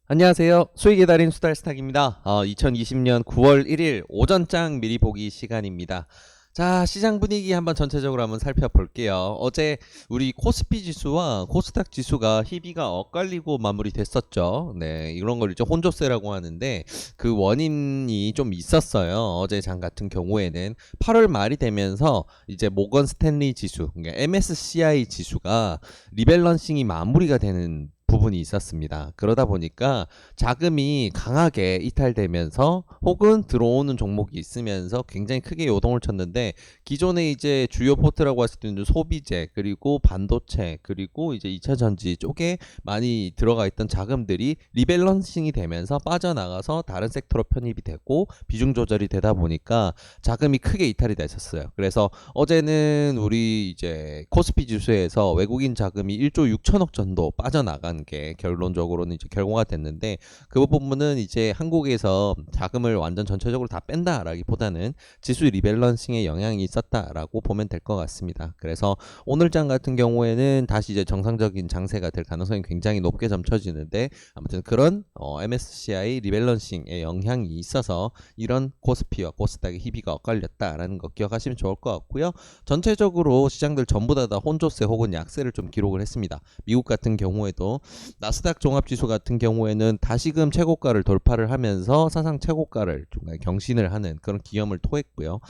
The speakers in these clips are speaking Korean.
안녕하세요. 수익의 달인 수달스탁입니다. 2020년 9월 1일 오전장 미리 보기 시간입니다. 자, 시장 분위기 한번 전체적으로 한번 살펴볼게요. 어제 우리 코스피 지수와 코스닥 지수가 희비가 엇갈리고 마무리됐었죠. 네, 이런 걸 이제 혼조세라고 하는데 그 원인이 좀 있었어요. 어제 장 같은 경우에는 8월 말이 되면서 이제 모건 스탠리 지수, 그러니까 MSCI 지수가 리밸런싱이 마무리가 되는 부분이 있었습니다. 그러다 보니까 자금이 강하게 이탈되면서 혹은 들어오는 종목이 있으면서 굉장히 크게 요동을 쳤는데, 기존에 이제 주요 포트라고 할 수 있는 소비재 그리고 반도체 그리고 이제 2차 전지 쪽에 많이 들어가 있던 자금들이 리밸런싱이 되면서 빠져나가서 다른 섹터로 편입이 되고 비중 조절이 되다 보니까 자금이 크게 이탈이 됐었어요. 그래서 어제는 우리 이제 코스피 지수에서 외국인 자금이 1조 6천억 정도 빠져나간 게 결론적으로는 이제 결과가 됐는데, 그 부분은 이제 한국에서 자금을 완전 전체적으로 다 뺀다라기보다는 지수 리밸런싱에 영향이 있었다라고 보면 될 것 같습니다. 그래서 오늘 장 같은 경우에는 다시 이제 정상적인 장세가 될 가능성이 굉장히 높게 점쳐지는데, 아무튼 그런 MSCI 리밸런싱의 영향이 있어서 이런 코스피와 코스닥의 희비가 엇갈렸다라는 거 기억하시면 좋을 것 같고요. 전체적으로 시장들 전부 다 혼조세 혹은 약세를 좀 기록을 했습니다. 미국 같은 경우에도 나스닥 종합지수 같은 경우에는 다시금 최고가를 돌파를 하면서 사상 최고가를 중간에 경신을 하는 그런 기염을 토했고요.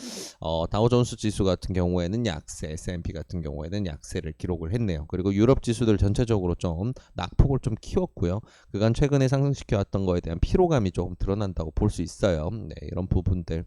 다우존스 지수 같은 경우에는 약세, S&P 같은 경우에는 약세를 기록을 했네요. 그리고 유럽 지수들 전체적으로 좀 낙폭을 좀 키웠고요. 그간 최근에 상승시켜왔던 거에 대한 피로감이 조금 드러난다고 볼 수 있어요. 네, 이런 부분들.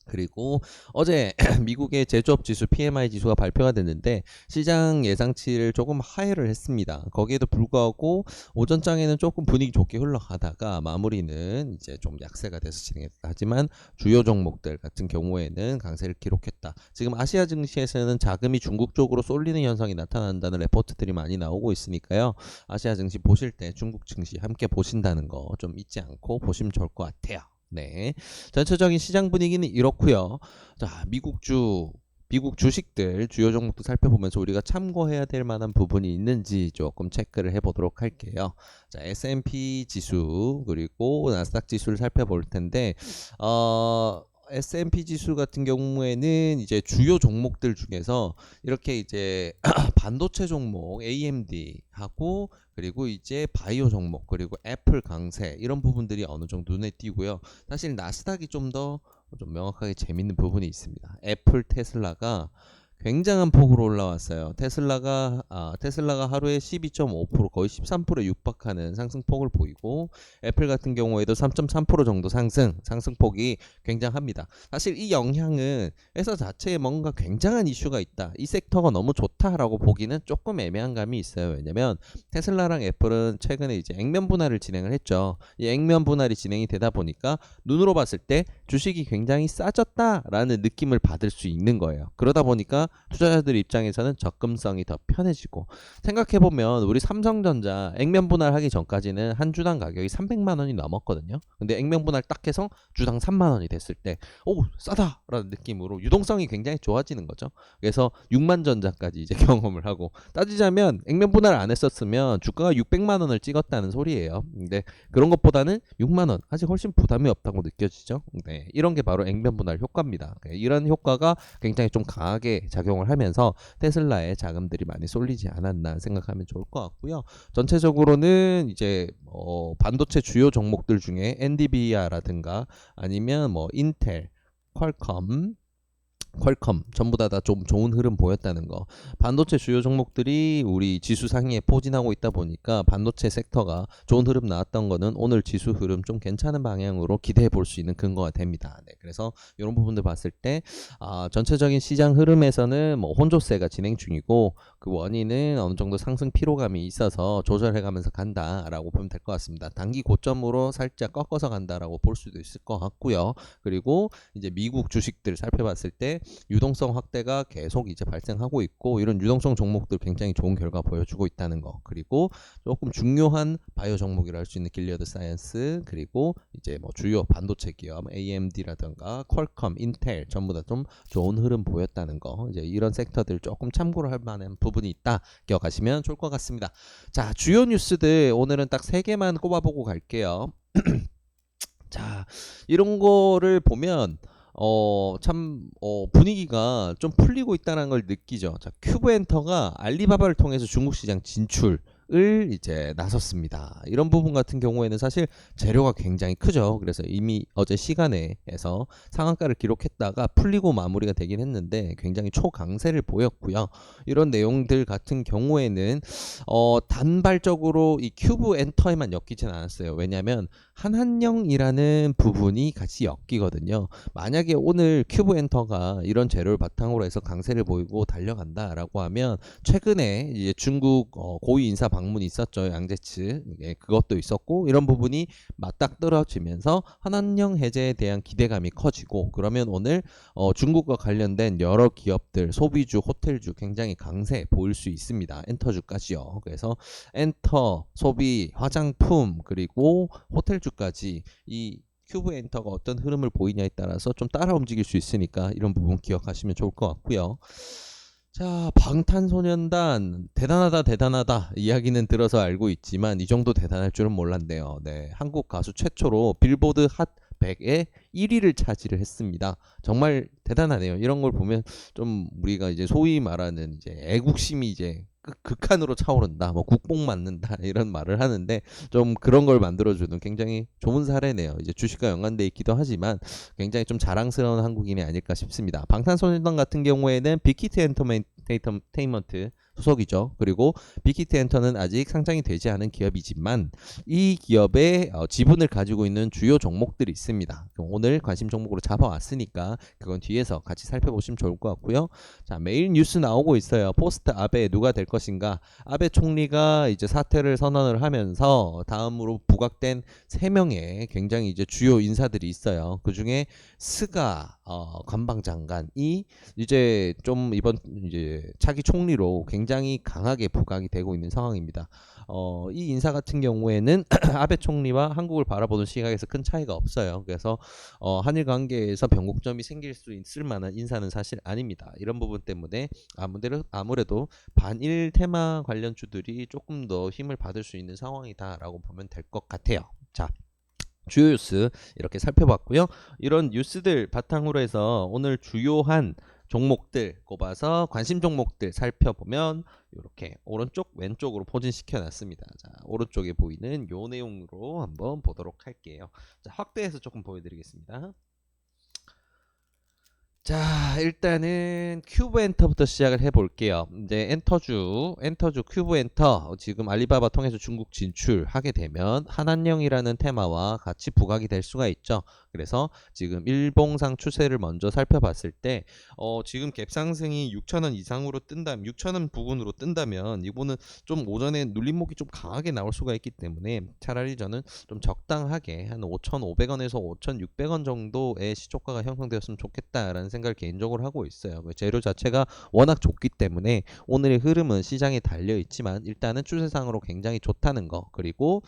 그리고 어제 미국의 제조업 지수 PMI 지수가 발표가 됐는데 시장 예상치를 조금 하회를 했습니다. 거기에도 불구하고 오전장에는 조금 분위기 좋게 흘러가다가 마무리는 이제 좀 약세가 돼서 진행했다. 하지만 주요 종목들 같은 경우에는 강세를 기록했다. 지금 아시아 증시에서는 자금이 중국 쪽으로 쏠리는 현상이 나타난다는 레포트들이 많이 나오고 있으니까요. 아시아 증시 보실 때 중국 증시 함께 보신다는 거 좀 잊지 않고 보시면 좋을 것 같아요. 네, 전체적인 시장 분위기는 이렇고요. 자, 미국 주식들 주요 종목도 살펴보면서 우리가 참고해야 될 만한 부분이 있는지 조금 체크를 해보도록 할게요. 자, S&P 지수 그리고 나스닥 지수를 살펴볼 텐데, S&P 지수 같은 경우에는 이제 주요 종목들 중에서 이렇게 이제 반도체 종목 AMD하고 그리고 이제 바이오 종목 그리고 애플 강세 이런 부분들이 어느 정도 눈에 띄고요. 사실 나스닥이 좀 더 좀 명확하게 재밌는 부분이 있습니다. 애플, 테슬라가 굉장한 폭으로 올라왔어요. 테슬라가 하루에 12.5% 거의 13%에 육박하는 상승폭을 보이고, 애플 같은 경우에도 3.3% 정도 상승폭이 굉장합니다. 사실 이 영향은 회사 자체에 뭔가 굉장한 이슈가 있다, 이 섹터가 너무 좋다라고 보기는 조금 애매한 감이 있어요. 왜냐면 테슬라랑 애플은 최근에 이제 액면 분할을 진행을 했죠. 이 액면 분할이 진행이 되다 보니까 눈으로 봤을 때 주식이 굉장히 싸졌다라는 느낌을 받을 수 있는 거예요. 그러다 보니까 투자자들 입장에서는 접근성이 더 편해지고, 생각해보면 우리 삼성전자 액면 분할하기 전까지는 한 주당 가격이 300만 원이 넘었거든요. 근데 액면 분할 딱 해서 주당 3만 원이 됐을 때 오, 싸다라는 느낌으로 유동성이 굉장히 좋아지는 거죠. 그래서 6만 전자까지 이제 경험을 하고, 따지자면 액면 분할 안 했었으면 주가가 600만 원을 찍었다는 소리예요. 근데 그런 것보다는 6만 원 아직 훨씬 부담이 없다고 느껴지죠. 네, 이런 게 바로 액면 분할 효과입니다. 이런 효과가 굉장히 좀 강하게 작용을 하면서 테슬라에 자금들이 많이 쏠리지 않았나 생각하면 좋을 것 같고요. 전체적으로는 이제 반도체 주요 종목들 중에 엔비디아라든가 아니면 뭐 인텔, 퀄컴 전부 다 좀 좋은 흐름 보였다는 거. 반도체 주요 종목들이 우리 지수 상위에 포진하고 있다 보니까 반도체 섹터가 좋은 흐름 나왔던 거는 오늘 지수 흐름 좀 괜찮은 방향으로 기대해 볼 수 있는 근거가 됩니다. 네, 그래서 이런 부분들 봤을 때 전체적인 시장 흐름에서는 뭐 혼조세가 진행 중이고, 그 원인은 어느 정도 상승 피로감이 있어서 조절해가면서 간다라고 보면 될 것 같습니다. 단기 고점으로 살짝 꺾어서 간다라고 볼 수도 있을 것 같고요. 그리고 이제 미국 주식들 살펴봤을 때 유동성 확대가 계속 이제 발생하고 있고, 이런 유동성 종목들 굉장히 좋은 결과 보여주고 있다는 거. 그리고 조금 중요한 바이오 종목이라 할 수 있는 길리어드 사이언스, 그리고 이제 뭐 주요 반도체 기업 AMD라든가 퀄컴, 인텔 전부 다 좀 좋은 흐름 보였다는 거. 이제 이런 섹터들 조금 참고를 할 만한 부분이 있다 기억하시면 좋을 것 같습니다. 자, 주요 뉴스들 오늘은 딱 3개만 꼽아보고 갈게요. 자, 이런 거를 보면 분위기가 좀 풀리고 있다는 걸 느끼죠. 자, 큐브엔터가 알리바바를 통해서 중국 시장 진출을 이제 나섰습니다. 이런 부분 같은 경우에는 사실 재료가 굉장히 크죠. 그래서 이미 어제 시간에서 상한가를 기록했다가 풀리고 마무리가 되긴 했는데 굉장히 초강세를 보였고요. 이런 내용들 같은 경우에는 단발적으로 이 큐브엔터에만 엮이진 않았어요. 왜냐하면 한한령이라는 부분이 같이 엮이거든요. 만약에 오늘 큐브엔터가 이런 재료를 바탕으로 해서 강세를 보이고 달려간다라고 하면, 최근에 이제 중국 고위 인사 방문이 있었죠. 양재츠. 예, 그것도 있었고, 이런 부분이 맞닥 떨어지면서 한한령 해제에 대한 기대감이 커지고, 그러면 오늘 중국과 관련된 여러 기업들, 소비주, 호텔주 굉장히 강세 보일 수 있습니다. 엔터주까지요. 그래서 엔터, 소비, 화장품, 그리고 호텔주까지 이 큐브엔터가 어떤 흐름을 보이냐에 따라서 좀 따라 움직일 수 있으니까 이런 부분 기억하시면 좋을 것 같고요. 자, 방탄소년단 대단하다 이야기는 들어서 알고 있지만 이 정도 대단할 줄은 몰랐네요. 네, 한국 가수 최초로 빌보드 핫 100에 1위를 차지를 했습니다. 정말 대단하네요. 이런 걸 보면 좀 우리가 이제 소위 말하는 이제 애국심이 이제 극한으로 차오른다, 뭐 국뽕 맞는다 이런 말을 하는데, 좀 그런 걸 만들어주는 굉장히 좋은 사례네요. 이제 주식과 연관돼 있기도 하지만 굉장히 좀 자랑스러운 한국인이 아닐까 싶습니다. 방탄소년단 같은 경우에는 빅히트 엔터테인먼트 소속이죠. 그리고 빅히트 엔터는 아직 상장이 되지 않은 기업이지만 이 기업의 지분을 가지고 있는 주요 종목들이 있습니다. 오늘 관심 종목으로 잡아왔으니까 그건 뒤에서 같이 살펴보시면 좋을 것 같고요. 자, 매일 뉴스 나오고 있어요. 포스트 아베 누가 될 것인가. 아베 총리가 이제 사퇴를 선언을 하면서 다음으로 부각된 3명의 굉장히 이제 주요 인사들이 있어요. 그 중에 스가 관방장관이 이제 좀 이번 이제 차기 총리로 굉장히 강하게 부각이 되고 있는 상황입니다. 이 인사 같은 경우에는 아베 총리와 한국을 바라보는 시각에서 큰 차이가 없어요. 그래서 한일 관계에서 변곡점이 생길 수 있을 만한 인사는 사실 아닙니다. 이런 부분 때문에 아무래도 반일 테마 관련주들이 조금 더 힘을 받을 수 있는 상황이다라고 보면 될 것 같아요. 자, 주요 뉴스 이렇게 살펴봤고요. 이런 뉴스들 바탕으로 해서 오늘 주요한 종목들 꼽아서 관심 종목들 살펴보면 이렇게 오른쪽 왼쪽으로 포진시켜 놨습니다. 자, 오른쪽에 보이는 요 내용으로 한번 보도록 할게요. 자, 확대해서 조금 보여드리겠습니다. 자, 일단은 큐브 엔터부터 시작을 해볼게요. 이제 엔터주 큐브 엔터, 지금 알리바바 통해서 중국 진출하게 되면 한한령이라는 테마와 같이 부각이 될 수가 있죠. 그래서 지금 일봉상 추세를 먼저 살펴봤을 때 지금 갭 상승이 6,000원 이상으로 뜬다면, 6,000원 부근으로 뜬다면 이거는 좀 오전에 눌림목이 좀 강하게 나올 수가 있기 때문에 차라리 저는 좀 적당하게 한 5,500원에서 5,600원 정도의 시초가가 형성되었으면 좋겠다라는 생각을 개인적으로 하고 있어요. 재료 자체가 워낙 좋기 때문에 오늘의 흐름은 시장에 달려 있지만 일단은 추세상으로 굉장히 좋다는 거, 그리고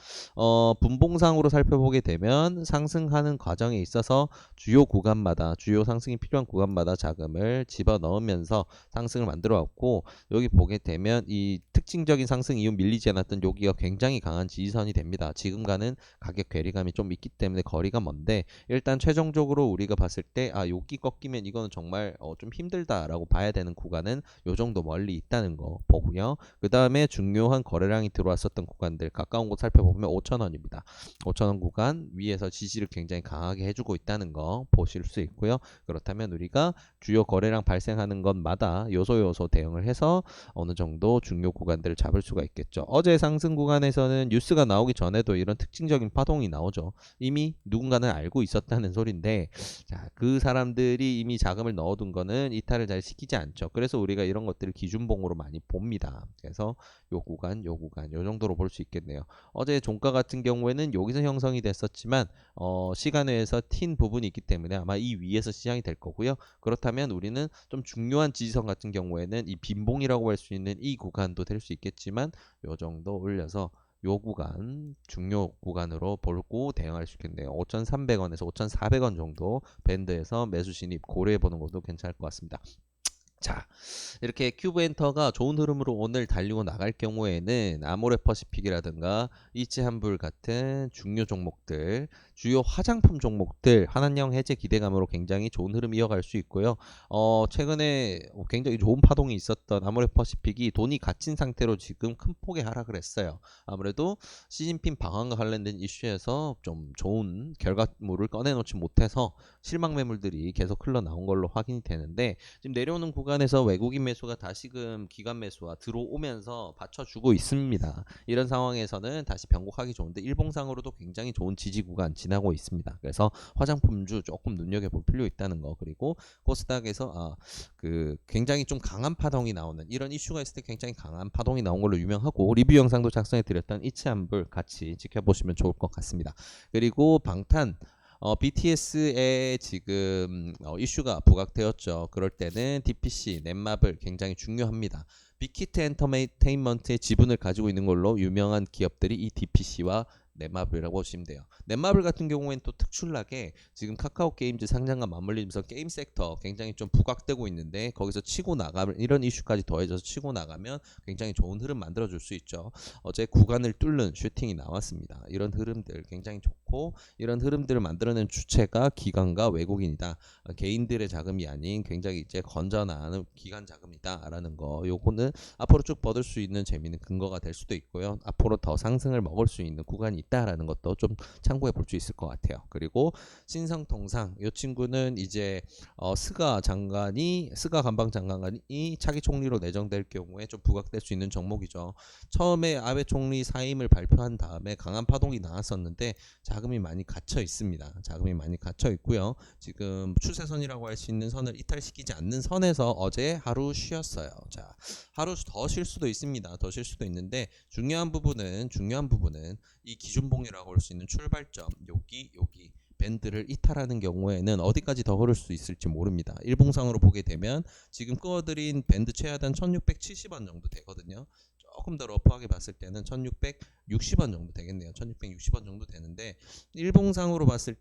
분봉상으로 살펴보게 되면 상승하는 과정에 있어서 주요 구간마다, 주요 상승이 필요한 구간마다 자금을 집어넣으면서 상승을 만들어 왔고, 여기 보게 되면 이 특징적인 상승 이후 밀리지 않았던 여기가 굉장히 강한 지지선이 됩니다. 지금과는 가격 괴리감이 좀 있기 때문에 거리가 먼데, 일단 최종적으로 우리가 봤을 때 여기 꺾이면 이거는 정말 좀 힘들다라고 봐야 되는 구간은 요 정도 멀리 있다는 거 보고요. 그 다음에 중요한 거래량이 들어왔었던 구간들 가까운 곳 살펴보면 5,000원입니다. 5,000원 구간 위에서 지지를 굉장히 강하게 해주고 있다는 거 보실 수 있고요. 그렇다면 우리가 주요 거래량 발생하는 것마다 요소 대응을 해서 어느 정도 중요 구간들을 잡을 수가 있겠죠. 어제 상승 구간에서는 뉴스가 나오기 전에도 이런 특징적인 파동이 나오죠. 이미 누군가는 알고 있었다는 소린데, 자, 그 사람들이 이미 자금을 넣어둔 거는 이탈을 잘 시키지 않죠. 그래서 우리가 이런 것들을 기준봉으로 많이 봅니다. 그래서 요 구간 요 정도로 볼 수 있겠네요. 어제 종가 같은 경우에는 여기서 형성이 됐었지만 시간외에서 위에서 튄 부분이 있기 때문에 아마 이 위에서 시장이 될 거고요. 그렇다면 우리는 좀 중요한 지지선 같은 경우에는 이 빈봉이라고 할 수 있는 이 구간도 될 수 있겠지만 요 정도 올려서 요 구간 중요 구간으로 보고 대응할 수 있겠네요. 5,300원에서 5,400원 정도 밴드에서 매수 진입 고려해 보는 것도 괜찮을 것 같습니다. 자, 이렇게 큐브 엔터가 좋은 흐름으로 오늘 달리고 나갈 경우에는 아모레 퍼시픽이라든가 이치한불 같은 중요 종목들, 주요 화장품 종목들 환한령 해제 기대감으로 굉장히 좋은 흐름 이어갈 수 있고요. 최근에 굉장히 좋은 파동이 있었던 아모레 퍼시픽이 돈이 갇힌 상태로 지금 큰 폭의 하락을 했어요. 아무래도 시진핑 방한과 관련된 이슈에서 좀 좋은 결과물을 꺼내놓지 못해서 실망 매물들이 계속 흘러나온 걸로 확인이 되는데 지금 내려오는 구간에서 외국인 매수가 다시금 기관 매수와 들어오면서 받쳐주고 있습니다. 이런 상황에서는 다시 변곡하기 좋은데 일봉상으로도 굉장히 좋은 지지 구간 지나고 있습니다. 그래서 화장품주 조금 눈여겨볼 필요 있다는 거. 그리고 코스닥에서 굉장히 좀 강한 파동이 나오는 이런 이슈가 있을 때 굉장히 강한 파동이 나온 걸로 유명하고 리뷰 영상도 작성해 드렸던 이치한불 같이 지켜보시면 좋을 것 같습니다. 그리고 방탄 BTS의 지금 이슈가 부각되었죠. 그럴 때는 DPC, 넷마블 굉장히 중요합니다. 빅히트 엔터테인먼트의 지분을 가지고 있는 걸로 유명한 기업들이 이 DPC와 넷마블이라고 보시면 돼요. 넷마블 같은 경우에는 또 특출나게 지금 카카오 게임즈 상장과 맞물리면서 게임 섹터 굉장히 좀 부각되고 있는데 거기서 치고 나가면 이런 이슈까지 더해져서 치고 나가면 굉장히 좋은 흐름 만들어줄 수 있죠. 어제 구간을 뚫는 슈팅이 나왔습니다. 이런 흐름들 굉장히 좋고 이런 흐름들을 만들어낸 주체가 기관과 외국인이다. 개인들의 자금이 아닌 굉장히 이제 건전한 기관 자금이다라는 거. 요거는 앞으로 쭉 뻗을 수 있는 재미있는 근거가 될 수도 있고요. 앞으로 더 상승을 먹을 수 있는 구간이 있다라는 것도 좀 참고해 볼 수 있을 것 같아요. 그리고 신성통상 이 친구는 이제 스가 관방 장관이 차기 총리로 내정될 경우에 좀 부각될 수 있는 종목이죠. 처음에 아베 총리 사임을 발표한 다음에 강한 파동이 나왔었는데 자금이 많이 갇혀 있습니다. 자금이 많이 갇혀 있고요. 지금 추세선이라고 할 수 있는 선을 이탈시키지 않는 선에서 어제 하루 쉬었어요. 자, 하루 더 쉴 수도 있습니다. 더 쉴 수도 있는데 중요한 부분은 이 기준봉이라고 할 수 있는 출발점 여기 밴드를 이탈하는 경우에는 어디까지 더 흐를 수 있을지 모릅니다. 일봉상으로 보게 되면 지금 꺼드린 밴드 최하단 1670원 정도 되거든요. 조금 더 러프하게 봤을 때는 1660원 정도 되겠네요. 1660원 정도 되는데 일봉상으로 봤을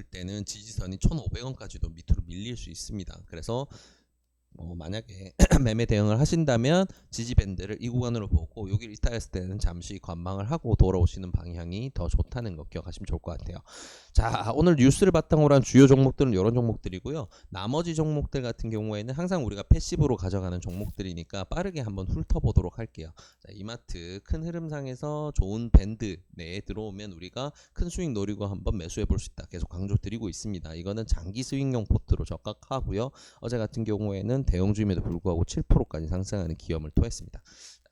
때는 지지선이 1500원까지도 밑으로 밀릴 수 있습니다. 그래서 만약에 매매 대응을 하신다면 지지밴드를 이 구간으로 보고 여기를 이탈했을 때는 잠시 관망을 하고 돌아오시는 방향이 더 좋다는 거 기억하시면 좋을 것 같아요. 자, 오늘 뉴스를 바탕으로 한 주요 종목들은 이런 종목들이고요. 나머지 종목들 같은 경우에는 항상 우리가 패시브로 가져가는 종목들이니까 빠르게 한번 훑어보도록 할게요. 자, 이마트 큰 흐름상에서 좋은 밴드 내에 들어오면 우리가 큰 수익 노리고 한번 매수해 볼 수 있다. 계속 강조드리고 있습니다. 이거는 장기 스윙용 포트로 적합하고요. 어제 같은 경우에는 대형주임에도 불구하고 7%까지 상승하는 기염을 토했습니다.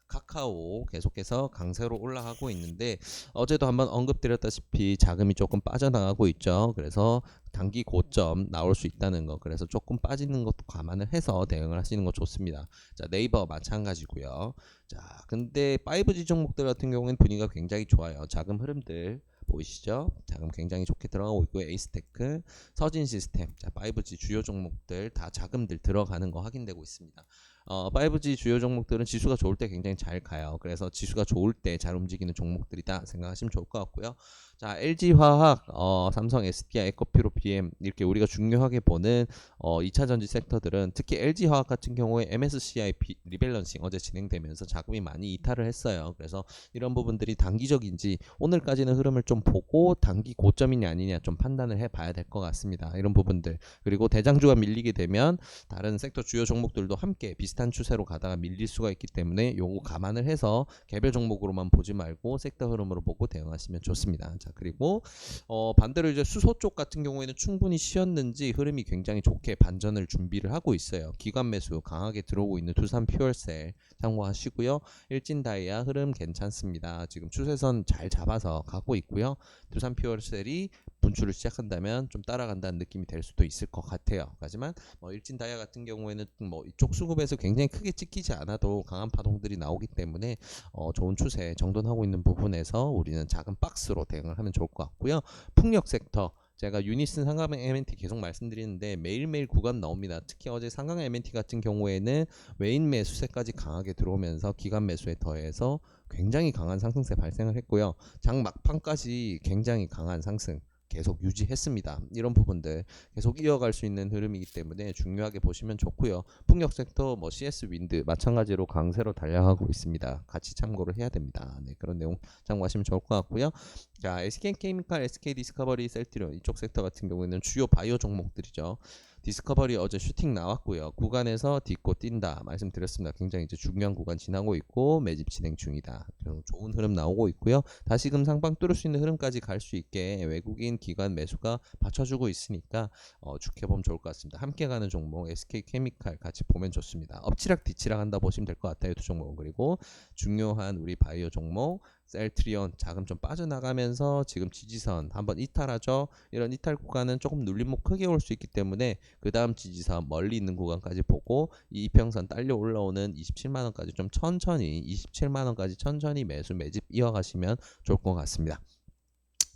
카카오 계속해서 강세로 올라가고 있는데 어제도 한번 언급드렸다시피 자금이 조금 빠져나가고 있죠. 그래서 단기 고점 나올 수 있다는 거. 그래서 조금 빠지는 것도 감안을 해서 대응을 하시는 거 좋습니다. 자, 네이버 마찬가지고요. 자, 근데 5G 종목들 같은 경우는 분위기가 굉장히 좋아요. 자금 흐름들 보이시죠? 자금 굉장히 좋게 들어가고 있고 에이스테크, 서진시스템, 자 5G 주요 종목들 다 자금들 들어가는 거 확인되고 있습니다. 5G 주요 종목들은 지수가 좋을 때 굉장히 잘 가요. 그래서 지수가 좋을 때 잘 움직이는 종목들이다 생각하시면 좋을 것 같고요. 자, LG화학, 삼성, SDI, 에코피로, BM 이렇게 우리가 중요하게 보는 2차 전지 섹터들은 특히 LG화학 같은 경우에 MSCI 리밸런싱 어제 진행되면서 자금이 많이 이탈을 했어요. 그래서 이런 부분들이 단기적인지 오늘까지는 흐름을 좀 보고 단기 고점이냐 아니냐 좀 판단을 해봐야 될 것 같습니다. 이런 부분들 그리고 대장주가 밀리게 되면 다른 섹터 주요 종목들도 함께 비슷한 추세로 가다가 밀릴 수가 있기 때문에 요거 감안을 해서 개별 종목으로만 보지 말고 섹터 흐름으로 보고 대응하시면 좋습니다. 자, 그리고 반대로 이제 수소 쪽 같은 경우에는 충분히 쉬었는지 흐름이 굉장히 좋게 반전을 준비를 하고 있어요. 기관 매수 강하게 들어오고 있는 두산 퓨얼셀 참고하시고요. 일진다이아 흐름 괜찮습니다. 지금 추세선 잘 잡아서 가고 있고요. 두산 퓨얼셀이 분출을 시작한다면 좀 따라간다는 느낌이 될 수도 있을 것 같아요. 하지만 일진다이아 같은 경우에는 이쪽 수급에서 굉장히 크게 찍히지 않아도 강한 파동들이 나오기 때문에 좋은 추세 정돈하고 있는 부분에서 우리는 작은 박스로 대응을 하면 좋을 것 같고요. 풍력 섹터 제가 유니슨 상강 MNT 계속 말씀드리는데 매일매일 구간 나옵니다. 특히 어제 상강 MNT 같은 경우에는 외인 매수세까지 강하게 들어오면서 기관 매수에 더해서 굉장히 강한 상승세 발생을 했고요. 장 막판까지 굉장히 강한 상승 계속 유지했습니다. 이런 부분들 계속 이어갈 수 있는 흐름이기 때문에 중요하게 보시면 좋고요. 풍력 섹터 CS 윈드 마찬가지로 강세로 달려가고 있습니다. 같이 참고를 해야 됩니다. 네, 그런 내용 참고하시면 좋을 것 같고요. 자, SK케미칼, SK디스커버리, 셀트리온 이쪽 섹터 같은 경우에는 주요 바이오 종목들이죠. 디스커버리 어제 슈팅 나왔고요. 구간에서 딛고 뛴다 말씀드렸습니다. 굉장히 이제 중요한 구간 지나고 있고 매집 진행 중이다. 좋은 흐름 나오고 있고요. 다시금 상방 뚫을 수 있는 흐름까지 갈 수 있게 외국인 기관 매수가 받쳐주고 있으니까 지켜보면 좋을 것 같습니다. 함께 가는 종목 SK케미칼 같이 보면 좋습니다. 엎치락 뒤치락 한다 보시면 될 것 같아요. 두 종목은. 그리고 중요한 우리 바이오 종목 셀트리온 자금 좀 빠져나가면서 지금 지지선 한번 이탈하죠. 이런 이탈 구간은 조금 눌림목 크게 올 수 있기 때문에 그 다음 지지선 멀리 있는 구간까지 보고 이 이평선 딸려 올라오는 27만원까지 좀 천천히 27만원까지 천천히 매집 이어가시면 좋을 것 같습니다.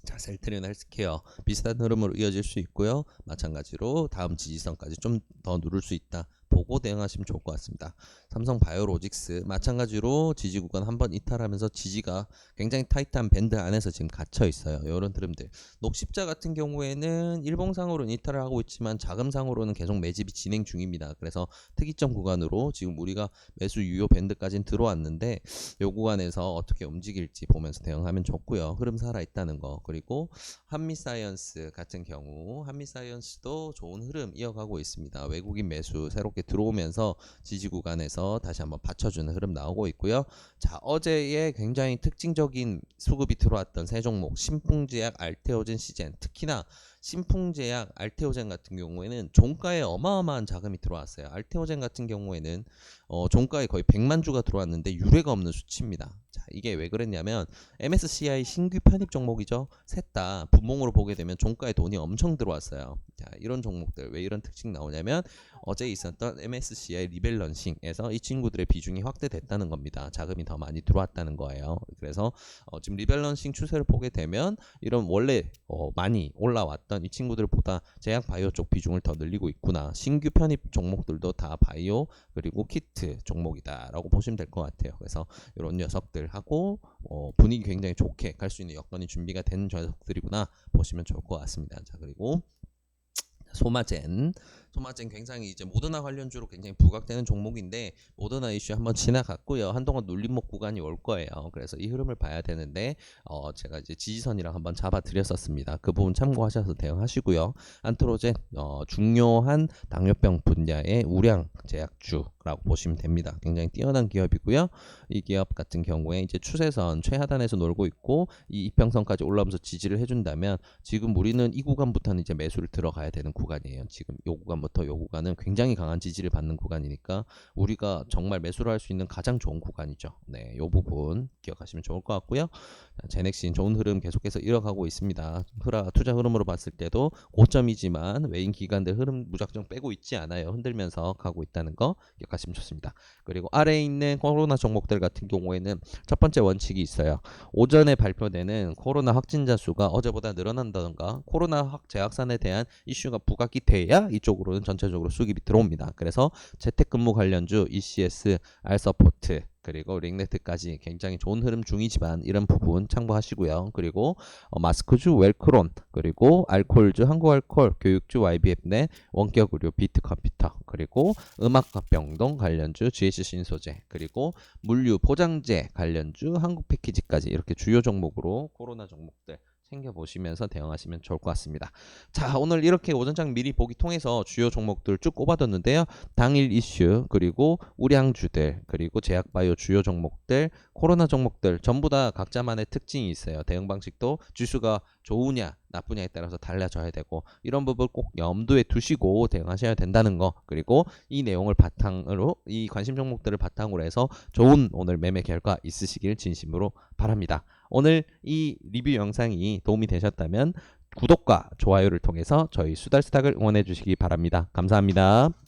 자, 셀트리온 헬스케어 비슷한 흐름으로 이어질 수 있고요. 마찬가지로 다음 지지선까지 좀 더 누를 수 있다. 보고 대응하시면 좋을 것 같습니다. 삼성 바이오로직스 마찬가지로 지지 구간 한번 이탈하면서 지지가 굉장히 타이트한 밴드 안에서 지금 갇혀 있어요. 이런 흐름들. 녹십자 같은 경우에는 일봉상으로는 이탈을 하고 있지만 자금상으로는 계속 매집이 진행 중입니다. 그래서 특이점 구간으로 지금 우리가 매수 유효 밴드까지는 들어왔는데 이 구간에서 어떻게 움직일지 보면서 대응하면 좋고요. 흐름 살아 있다는 거. 그리고 한미사이언스 같은 경우 한미사이언스도 좋은 흐름 이어가고 있습니다. 외국인 매수 새롭게 들어오면서 지지 구간에서 다시 한번 받쳐주는 흐름 나오고 있고요. 자, 어제의 굉장히 특징적인 수급이 들어왔던 세 종목 신풍제약, 알테오젠, 시젠 특히나 신풍제약, 알테오젠 같은 경우에는 종가에 어마어마한 자금이 들어왔어요. 알테오젠 같은 경우에는 종가에 거의 100만 주가 들어왔는데 유례가 없는 수치입니다. 자, 이게 왜 그랬냐면 MSCI 신규 편입 종목이죠. 셋 다 분봉으로 보게 되면 종가에 돈이 엄청 들어왔어요. 자, 이런 종목들 왜 이런 특징 나오냐면 어제 있었던 MSCI 리밸런싱에서 이 친구들의 비중이 확대됐다는 겁니다. 자금이 더 많이 들어왔다는 거예요. 그래서 지금 리밸런싱 추세를 보게 되면 이런 원래 많이 올라왔던 이 친구들보다 제약 바이오 쪽 비중을 더 늘리고 있구나. 신규 편입 종목들도 다 바이오 그리고 키트 종목이다라고 보시면 될 것 같아요. 그래서 이런 녀석들하고 분위기 굉장히 좋게 갈 수 있는 여건이 준비가 된 녀석들이구나 보시면 좋을 것 같습니다. 자, 그리고 소마젠 굉장히 이제 모더나 관련주로 굉장히 부각되는 종목인데 모더나 이슈 한번 지나갔고요. 한동안 눌림목 구간이 올 거예요. 그래서 이 흐름을 봐야 되는데 제가 이제 지지선이랑 한번 잡아 드렸었습니다. 그 부분 참고하셔서 대응하시고요. 안트로젠 중요한 당뇨병 분야의 우량 제약주라고 보시면 됩니다. 굉장히 뛰어난 기업이고요. 이 기업 같은 경우에 이제 추세선 최하단에서 놀고 있고 이 이평선까지 올라오면서 지지를 해준다면 지금 우리는 이 구간부터는 이제 매수를 들어가야 되는 구간이에요. 지금 이 구간부터 이 구간은 굉장히 강한 지지를 받는 구간이니까 우리가 정말 매수를 할 수 있는 가장 좋은 구간이죠. 네, 이 부분 기억하시면 좋을 것 같고요. 제넥신 좋은 흐름 계속해서 이어가고 있습니다. 투자 흐름으로 봤을 때도 고점이지만 외인 기관들 흐름 무작정 빼고 있지 않아요. 흔들면서 가고 있다는 거 기억하시면 좋습니다. 그리고 아래에 있는 코로나 종목들 같은 경우에는 첫 번째 원칙이 있어요. 오전에 발표되는 코로나 확진자 수가 어제보다 늘어난다던가 코로나 재확산에 대한 이슈가 부각이 돼야 이쪽으로는 전체적으로 수급이 들어옵니다. 그래서 재택근무 관련주 ECS, 알서포트 그리고 링네트까지 굉장히 좋은 흐름 중이지만 이런 부분 참고하시고요. 그리고 마스크주 웰크론 그리고 알코올주 한국알코올 교육주 YBF넷 원격의료 비트컴퓨터 그리고 음악병동 관련주 GH신소재 그리고 물류 포장재 관련주 한국패키지까지 이렇게 주요 종목으로 코로나 종목들 챙겨보시면서 대응하시면 좋을 것 같습니다. 자, 오늘 이렇게 오전장 미리 보기 통해서 주요 종목들 쭉 꼽아뒀는데요. 당일 이슈 그리고 우량주들 그리고 제약바이오 주요 종목들 코로나 종목들 전부 다 각자만의 특징이 있어요. 대응 방식도 지수가 좋으냐 나쁘냐에 따라서 달라져야 되고 이런 부분 꼭 염두에 두시고 대응하셔야 된다는 거 그리고 이 내용을 바탕으로 이 관심 종목들을 바탕으로 해서 좋은 오늘 매매 결과 있으시길 진심으로 바랍니다. 오늘 이 리뷰 영상이 도움이 되셨다면 구독과 좋아요를 통해서 저희 수달스탁을 응원해 주시기 바랍니다. 감사합니다.